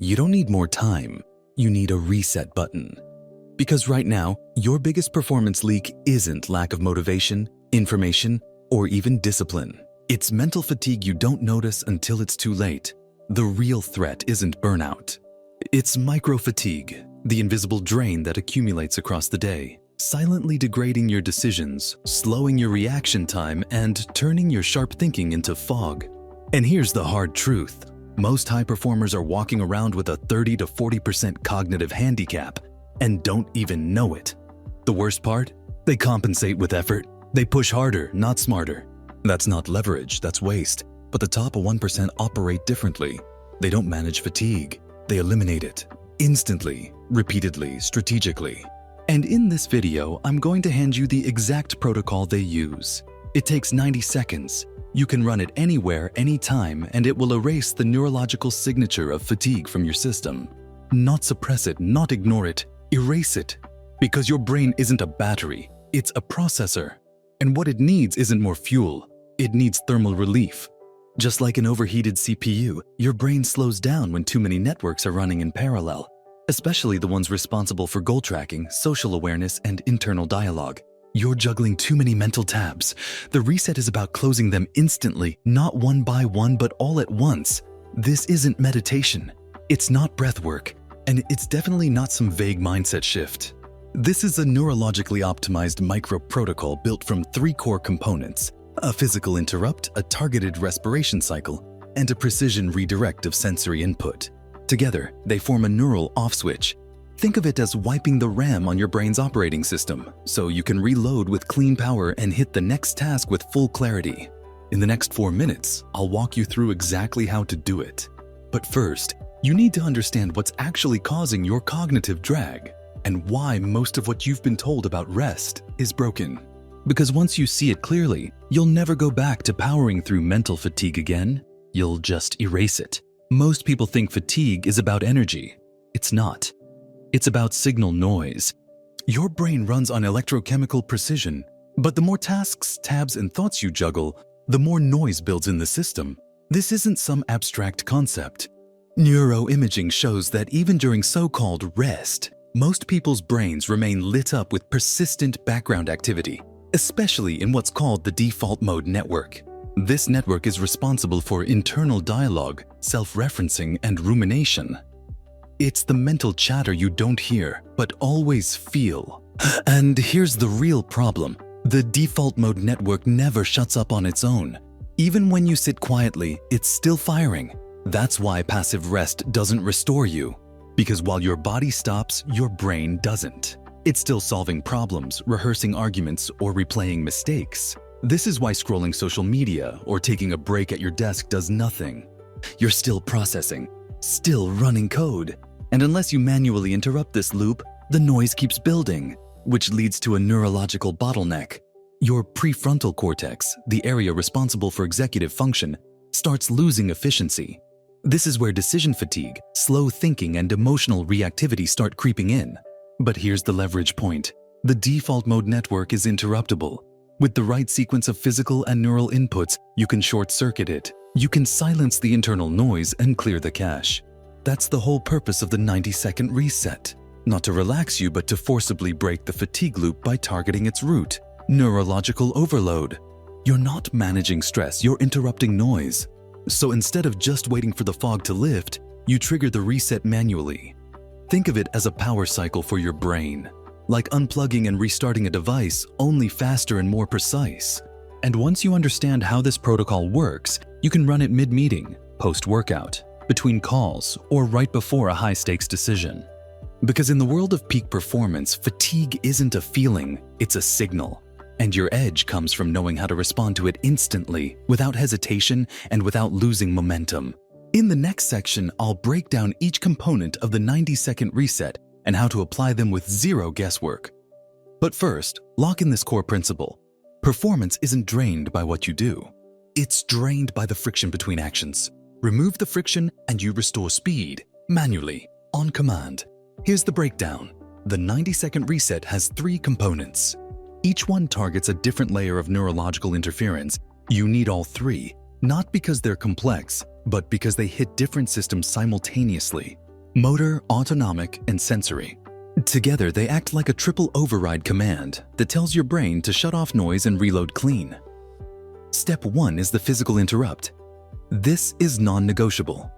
You don't need more time, you need a reset button. Because right now, your biggest performance leak isn't lack of motivation, information, or even discipline. It's mental fatigue you don't notice until it's too late. The real threat isn't burnout. It's micro-fatigue, the invisible drain that accumulates across the day, silently degrading your decisions, slowing your reaction time, and turning your sharp thinking into fog. And here's the hard truth. Most high performers are walking around with a 30 to 40% cognitive handicap and don't even know it. The worst part? They compensate with effort. They push harder, not smarter. That's not leverage, that's waste. But the top 1% operate differently. They don't manage fatigue. They eliminate it. Instantly, repeatedly, strategically. And in this video, I'm going to hand you the exact protocol they use. It takes 90 seconds. You can run it anywhere, anytime, and it will erase the neurological signature of fatigue from your system. Not suppress it, not ignore it, erase it. Because your brain isn't a battery, it's a processor. And what it needs isn't more fuel, it needs thermal relief. Just like an overheated CPU, your brain slows down when too many networks are running in parallel, especially the ones responsible for goal tracking, social awareness, and internal dialogue. You're juggling too many mental tabs. The reset is about closing them instantly, not one by one, but all at once. This isn't meditation. It's not breath work. And it's definitely not some vague mindset shift. This is a neurologically optimized micro-protocol built from 3 core components: a physical interrupt, a targeted respiration cycle, and a precision redirect of sensory input. Together, they form a neural off switch. Think of it as wiping the RAM on your brain's operating system, so you can reload with clean power and hit the next task with full clarity. In the next 4 minutes, I'll walk you through exactly how to do it. But first, you need to understand what's actually causing your cognitive drag and why most of what you've been told about rest is broken. Because once you see it clearly, you'll never go back to powering through mental fatigue again. You'll just erase it. Most people think fatigue is about energy. It's not. It's about signal noise. Your brain runs on electrochemical precision, but the more tasks, tabs, and thoughts you juggle, the more noise builds in the system. This isn't some abstract concept. Neuroimaging shows that even during so-called rest, most people's brains remain lit up with persistent background activity, especially in what's called the default mode network. This network is responsible for internal dialogue, self-referencing, and rumination. It's the mental chatter you don't hear, but always feel. And here's the real problem. The default mode network never shuts up on its own. Even when you sit quietly, it's still firing. That's why passive rest doesn't restore you. Because while your body stops, your brain doesn't. It's still solving problems, rehearsing arguments, or replaying mistakes. This is why scrolling social media or taking a break at your desk does nothing. You're still processing, still running code. And unless you manually interrupt this loop, the noise keeps building, which leads to a neurological bottleneck. Your prefrontal cortex, the area responsible for executive function, starts losing efficiency. This is where decision fatigue, slow thinking, and emotional reactivity start creeping in. But here's the leverage point. The default mode network is interruptible. With the right sequence of physical and neural inputs, you can short-circuit it. You can silence the internal noise and clear the cache. That's the whole purpose of the 90-second reset. Not to relax you, but to forcibly break the fatigue loop by targeting its root: neurological overload. You're not managing stress, you're interrupting noise. So instead of just waiting for the fog to lift, you trigger the reset manually. Think of it as a power cycle for your brain, like unplugging and restarting a device, only faster and more precise. And once you understand how this protocol works, you can run it mid-meeting, post-workout, between calls, or right before a high-stakes decision. Because in the world of peak performance, fatigue isn't a feeling, it's a signal. And your edge comes from knowing how to respond to it instantly, without hesitation and without losing momentum. In the next section, I'll break down each component of the 90-second reset and how to apply them with zero guesswork. But first, lock in this core principle. Performance isn't drained by what you do. It's drained by the friction between actions. Remove the friction and you restore speed, manually, on command. Here's the breakdown. The 90-second reset has 3 components. Each one targets a different layer of neurological interference. You need all 3, not because they're complex, but because they hit different systems simultaneously. motor, autonomic, and sensory. Together, they act like a triple override command that tells your brain to shut off noise and reload clean. Step 1 is the physical interrupt. This is non-negotiable.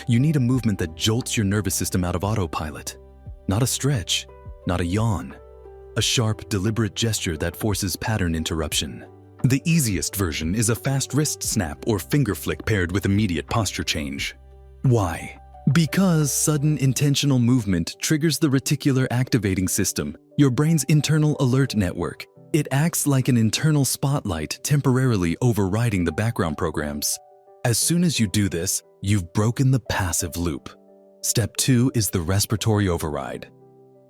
You need a movement that jolts your nervous system out of autopilot. Not a stretch, not a yawn. A sharp, deliberate gesture that forces pattern interruption. The easiest version is a fast wrist snap or finger flick paired with immediate posture change. Why? Because sudden intentional movement triggers the reticular activating system, your brain's internal alert network. It acts like an internal spotlight, temporarily overriding the background programs. As soon as you do this, you've broken the passive loop. Step 2 is the respiratory override.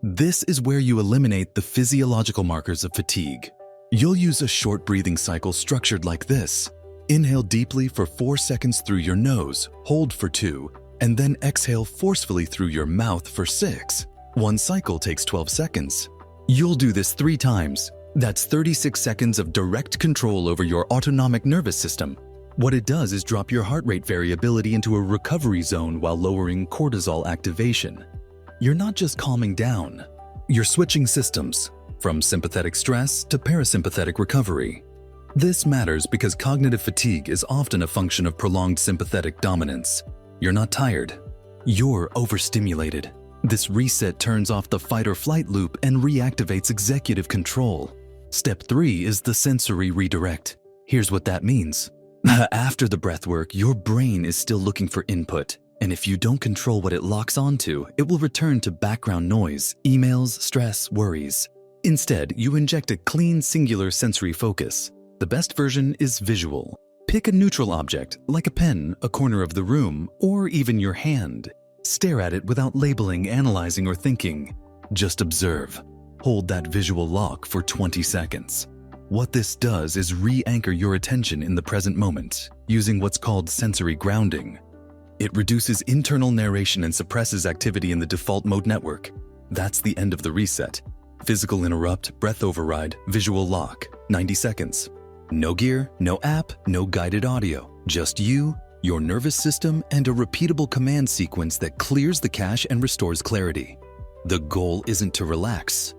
This is where you eliminate the physiological markers of fatigue. You'll use a short breathing cycle structured like this. Inhale deeply for 4 seconds through your nose, hold for 2, and then exhale forcefully through your mouth for 6. One cycle takes 12 seconds. You'll do this 3 times. That's 36 seconds of direct control over your autonomic nervous system. What it does is drop your heart rate variability into a recovery zone while lowering cortisol activation. You're not just calming down, you're switching systems from sympathetic stress to parasympathetic recovery. This matters because cognitive fatigue is often a function of prolonged sympathetic dominance. You're not tired, you're overstimulated. This reset turns off the fight or flight loop and reactivates executive control. Step 3 is the sensory redirect. Here's what that means. After the breath work, your brain is still looking for input, and if you don't control what it locks onto, it will return to background noise, emails, stress, worries. Instead, you inject a clean, singular sensory focus. The best version is visual. Pick a neutral object, like a pen, a corner of the room, or even your hand. Stare at it without labeling, analyzing, or thinking. Just observe. Hold that visual lock for 20 seconds. What this does is re-anchor your attention in the present moment, using what's called sensory grounding. It reduces internal narration and suppresses activity in the default mode network. That's the end of the reset. Physical interrupt, breath override, visual lock, 90 seconds. No gear, no app, no guided audio. Just you, your nervous system, and a repeatable command sequence that clears the cache and restores clarity. The goal isn't to relax.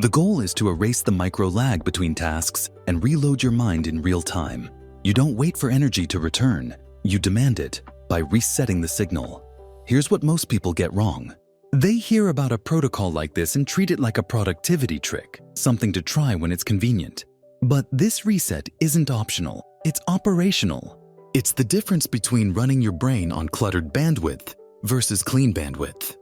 The goal is to erase the micro lag between tasks and reload your mind in real time. You don't wait for energy to return. You demand it by resetting the signal. Here's what most people get wrong. They hear about a protocol like this and treat it like a productivity trick, something to try when it's convenient. But this reset isn't optional, it's operational. It's the difference between running your brain on cluttered bandwidth versus clean bandwidth.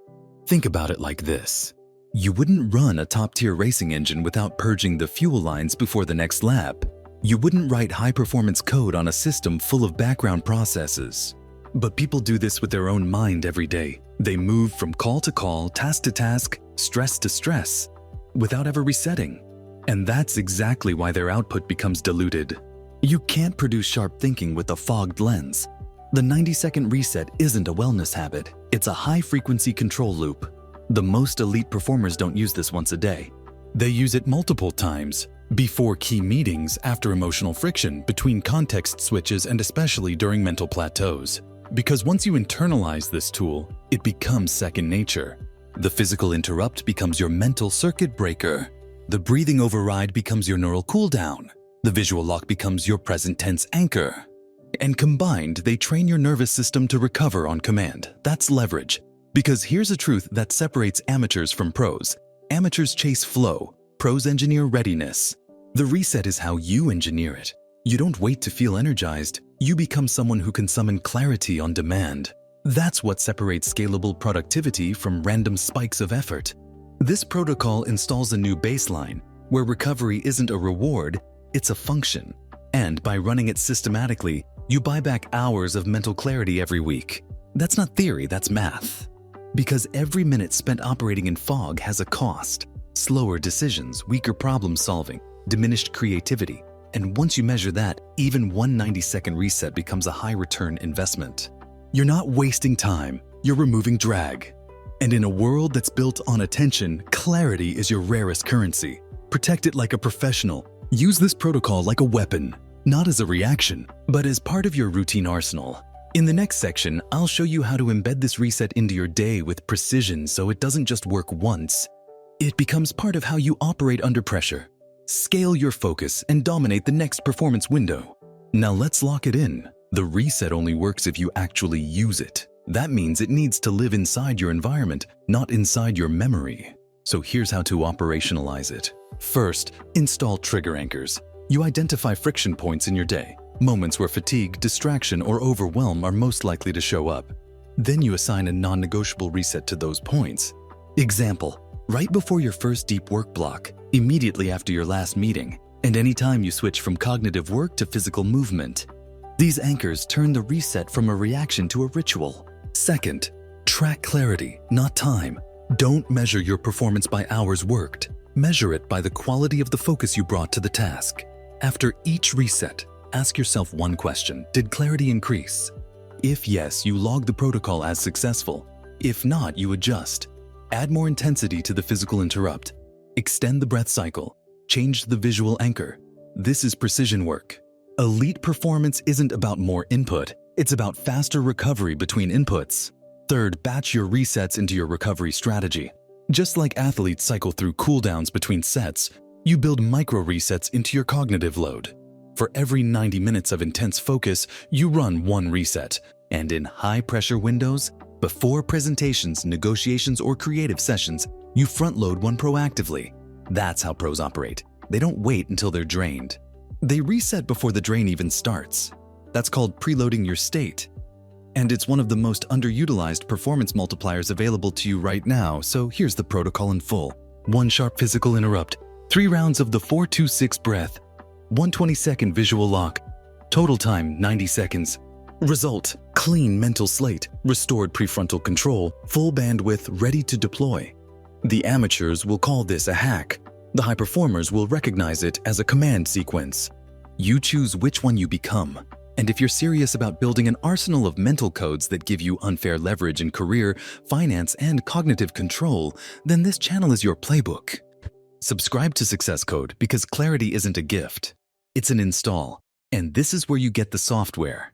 Think about it like this. You wouldn't run a top-tier racing engine without purging the fuel lines before the next lap. You wouldn't write high-performance code on a system full of background processes. But people do this with their own mind every day. They move from call to call, task to task, stress to stress, without ever resetting. And that's exactly why their output becomes diluted. You can't produce sharp thinking with a fogged lens. The 90-second reset isn't a wellness habit. It's a high-frequency control loop. The most elite performers don't use this once a day. They use it multiple times, before key meetings, after emotional friction, between context switches, and especially during mental plateaus. Because once you internalize this tool, it becomes second nature. The physical interrupt becomes your mental circuit breaker. The breathing override becomes your neural cooldown. The visual lock becomes your present tense anchor. And combined, they train your nervous system to recover on command. That's leverage. Because here's a truth that separates amateurs from pros. Amateurs chase flow, pros engineer readiness. The reset is how you engineer it. You don't wait to feel energized. You become someone who can summon clarity on demand. That's what separates scalable productivity from random spikes of effort. This protocol installs a new baseline, where recovery isn't a reward, it's a function. And by running it systematically, you buy back hours of mental clarity every week. That's not theory, that's math. Because every minute spent operating in fog has a cost. Slower decisions, weaker problem solving, diminished creativity. And once you measure that, even one 90-second reset becomes a high-return investment. You're not wasting time, you're removing drag. And in a world that's built on attention, clarity is your rarest currency. Protect it like a professional. Use this protocol like a weapon, not as a reaction, but as part of your routine arsenal. In the next section, I'll show you how to embed this reset into your day with precision so it doesn't just work once. It becomes part of how you operate under pressure. Scale your focus and dominate the next performance window. Now let's lock it in. The reset only works if you actually use it. That means it needs to live inside your environment, not inside your memory. So here's how to operationalize it. First, install trigger anchors. You identify friction points in your day, moments where fatigue, distraction, or overwhelm are most likely to show up. Then you assign a non-negotiable reset to those points. Example, right before your first deep work block, immediately after your last meeting, and anytime you switch from cognitive work to physical movement. These anchors turn the reset from a reaction to a ritual. Second, track clarity, not time. Don't measure your performance by hours worked. Measure it by the quality of the focus you brought to the task. After each reset, ask yourself one question: did clarity increase? If yes, you log the protocol as successful. If not, you adjust. Add more intensity to the physical interrupt. Extend the breath cycle. Change the visual anchor. This is precision work. Elite performance isn't about more input. It's about faster recovery between inputs. Third, batch your resets into your recovery strategy. Just like athletes cycle through cooldowns between sets, you build micro resets into your cognitive load. For every 90 minutes of intense focus, you run one reset. And in high-pressure windows, before presentations, negotiations, or creative sessions, you front-load one proactively. That's how pros operate. They don't wait until they're drained. They reset before the drain even starts. That's called preloading your state. And it's one of the most underutilized performance multipliers available to you right now, so here's the protocol in full. 1 sharp physical interrupt, 3 rounds of the 4-2-6 breath, 120-second visual lock, total time 90 seconds. Result, clean mental slate, restored prefrontal control, full bandwidth ready to deploy. The amateurs will call this a hack. The high performers will recognize it as a command sequence. You choose which one you become. And if you're serious about building an arsenal of mental codes that give you unfair leverage in career, finance, and cognitive control, then this channel is your playbook. Subscribe to Success Code because clarity isn't a gift. It's an install. And this is where you get the software.